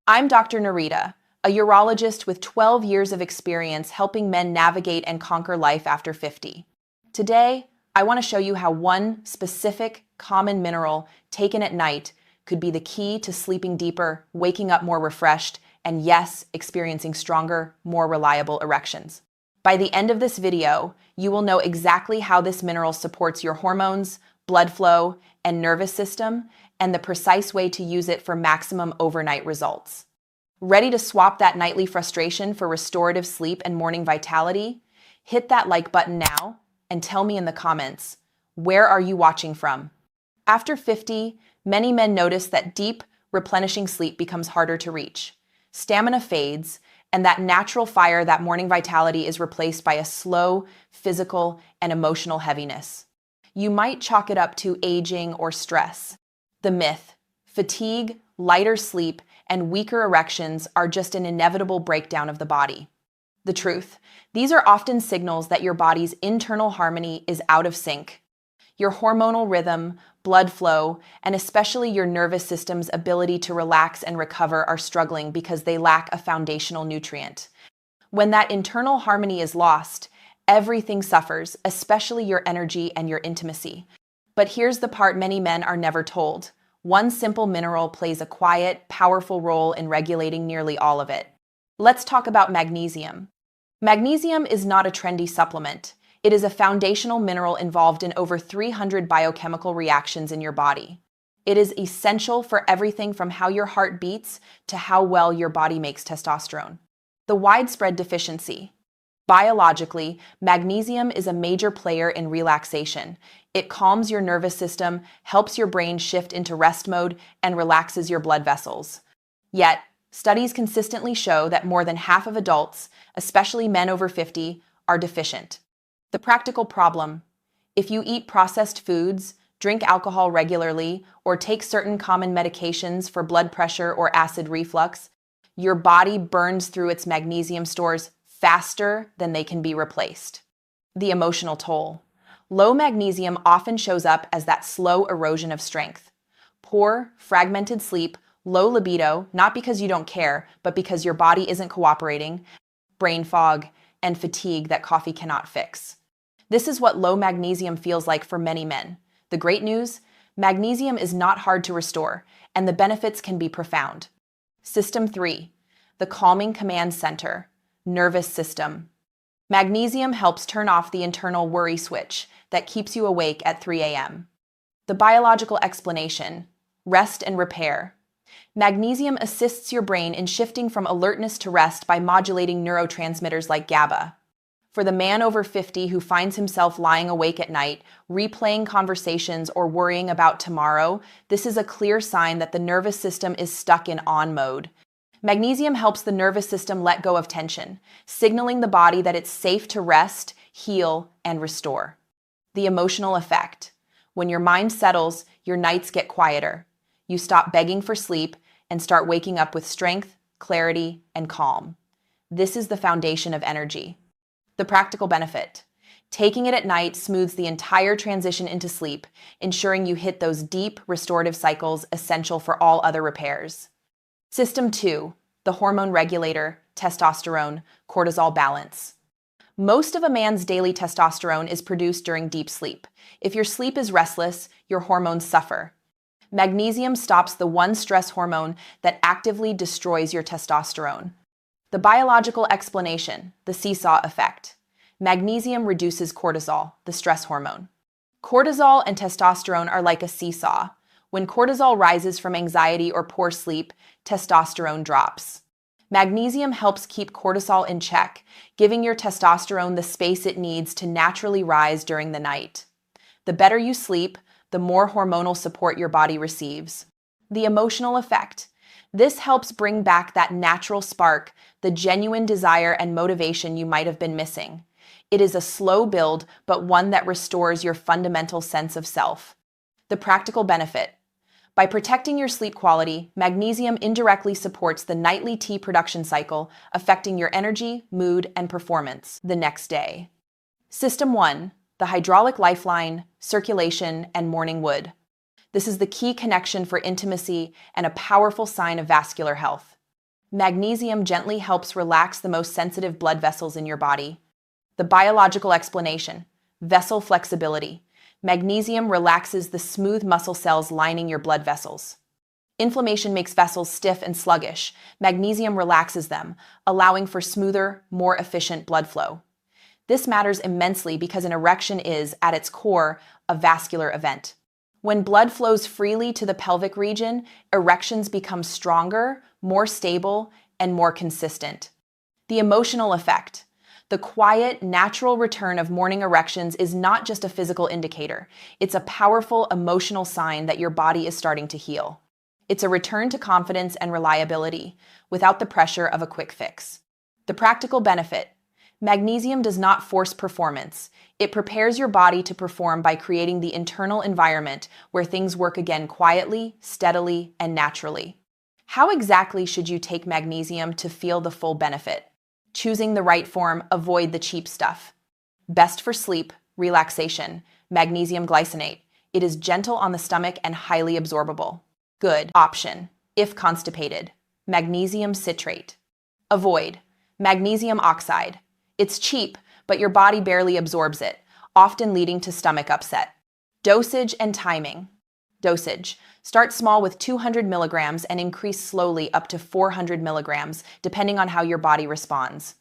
I'm Dr. Narita, a urologist with 12 years of experience helping men navigate and conquer life after 50. Today, I want to show you how one specific, common mineral taken at night could be the key to sleeping deeper, waking up more refreshed, and yes, experiencing stronger, more reliable erections. By the end of this video, you will know exactly how this mineral supports your hormones, blood flow, and nervous system, and the precise way to use it for maximum overnight results. Ready to swap that nightly frustration for restorative sleep and morning vitality? Hit that like button now and tell me in the comments, where are you watching from? After 50, many men notice that deep, replenishing sleep becomes harder to reach. Stamina fades, and that natural fire, that morning vitality, is replaced by a slow, physical, and emotional heaviness. You might chalk it up to aging or stress. The myth: fatigue, lighter sleep, and weaker erections are just an inevitable breakdown of the body. The truth: these are often signals that your body's internal harmony is out of sync. Your hormonal rhythm, blood flow, and especially your nervous system's ability to relax and recover are struggling because they lack a foundational nutrient. When that internal harmony is lost, everything suffers, especially your energy and your intimacy. But here's the part many men are never told. One simple mineral plays a quiet, powerful role in regulating nearly all of it. Let's talk about magnesium. Magnesium is not a trendy supplement. It is a foundational mineral involved in over 300 biochemical reactions in your body. It is essential for everything from how your heart beats to how well your body makes testosterone. The widespread deficiency. Biologically, magnesium is a major player in relaxation. It calms your nervous system, helps your brain shift into rest mode, and relaxes your blood vessels. Yet, studies consistently show that more than half of adults, especially men over 50, are deficient. The practical problem: if you eat processed foods, drink alcohol regularly, or take certain common medications for blood pressure or acid reflux, your body burns through its magnesium stores faster than they can be replaced. The emotional toll. Low magnesium often shows up as that slow erosion of strength. Poor, fragmented sleep, low libido, not because you don't care, but because your body isn't cooperating, brain fog, and fatigue that coffee cannot fix. This is what low magnesium feels like for many men. The great news: magnesium is not hard to restore, and the benefits can be profound. System 3. The calming command center. Nervous system. Magnesium helps turn off the internal worry switch that keeps you awake at 3 a.m. The biological explanation: rest and repair. Magnesium assists your brain in shifting from alertness to rest by modulating neurotransmitters like GABA. For the man over 50 who finds himself lying awake at night, replaying conversations or worrying about tomorrow, this is a clear sign that the nervous system is stuck in on mode. Magnesium helps the nervous system let go of tension, signaling the body that it's safe to rest, heal, and restore. The emotional effect. When your mind settles, your nights get quieter. You stop begging for sleep and start waking up with strength, clarity, and calm. This is the foundation of energy. The practical benefit. Taking it at night smooths the entire transition into sleep, ensuring you hit those deep, restorative cycles essential for all other repairs. System 2. The hormone regulator, testosterone, cortisol balance. Most of a man's daily testosterone is produced during deep sleep. If your sleep is restless, your hormones suffer. Magnesium stops the one stress hormone that actively destroys your testosterone. The biological explanation: the seesaw effect. Magnesium reduces cortisol, the stress hormone. Cortisol and testosterone are like a seesaw. When cortisol rises from anxiety or poor sleep, testosterone drops. Magnesium helps keep cortisol in check, giving your testosterone the space it needs to naturally rise during the night. The better you sleep, the more hormonal support your body receives. The emotional effect. This helps bring back that natural spark, the genuine desire and motivation you might have been missing. It is a slow build, but one that restores your fundamental sense of self. The practical benefit. By protecting your sleep quality, magnesium indirectly supports the nightly T production cycle, affecting your energy, mood, and performance the next day. System 1. The hydraulic lifeline, circulation, and morning wood. This is the key connection for intimacy and a powerful sign of vascular health. Magnesium gently helps relax the most sensitive blood vessels in your body. The biological explanation: vessel flexibility. Magnesium relaxes the smooth muscle cells lining your blood vessels. Inflammation makes vessels stiff and sluggish. Magnesium relaxes them, allowing for smoother, more efficient blood flow. This matters immensely because an erection is, at its core, a vascular event. When blood flows freely to the pelvic region, erections become stronger, more stable, and more consistent. The emotional effect. The quiet, natural return of morning erections is not just a physical indicator. It's a powerful emotional sign that your body is starting to heal. It's a return to confidence and reliability, without the pressure of a quick fix. The practical benefit. Magnesium does not force performance. It prepares your body to perform by creating the internal environment where things work again quietly, steadily, and naturally. How exactly should you take magnesium to feel the full benefit? Choosing the right form, avoid the cheap stuff. Best for sleep, relaxation, magnesium glycinate. It is gentle on the stomach and highly absorbable. Good option, if constipated. Magnesium citrate. Avoid magnesium oxide. It's cheap, but your body barely absorbs it, often leading to stomach upset. Dosage and timing. Dosage. Start small with 200 milligrams and increase slowly up to 400 milligrams, depending on how your body responds.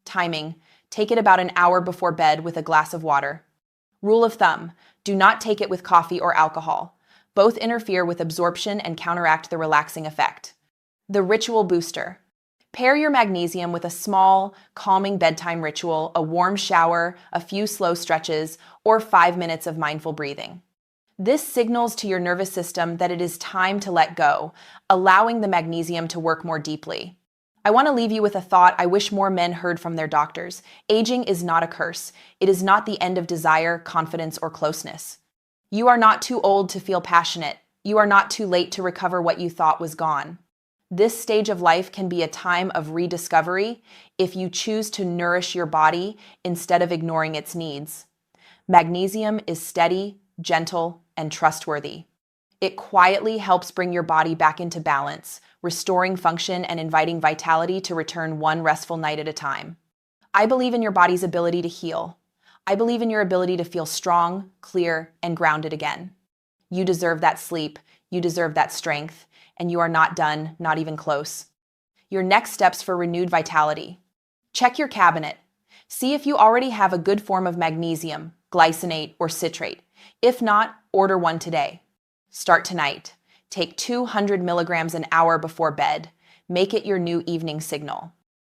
Timing. Take it about an hour before bed with a glass of water. Rule of thumb. Do not take it with coffee or alcohol. Both interfere with absorption and counteract the relaxing effect. The ritual booster. Pair your magnesium with a small, calming bedtime ritual, a warm shower, a few slow stretches, or 5 minutes of mindful breathing. This signals to your nervous system that it is time to let go, allowing the magnesium to work more deeply. I want to leave you with a thought I wish more men heard from their doctors. Aging is not a curse. It is not the end of desire, confidence, or closeness. You are not too old to feel passionate. You are not too late to recover what you thought was gone. This stage of life can be a time of rediscovery if you choose to nourish your body instead of ignoring its needs. Magnesium is steady, gentle, and trustworthy. It quietly helps bring your body back into balance, restoring function and inviting vitality to return one restful night at a time. I believe in your body's ability to heal. I believe in your ability to feel strong, clear, and grounded again. You deserve that sleep, you deserve that strength, and you are not done, not even close. Your next steps for renewed vitality. Check your cabinet. See if you already have a good form of magnesium, glycinate, or citrate. If not, order one today. Start tonight. Take 200 milligrams an hour before bed. Make it your new evening signal.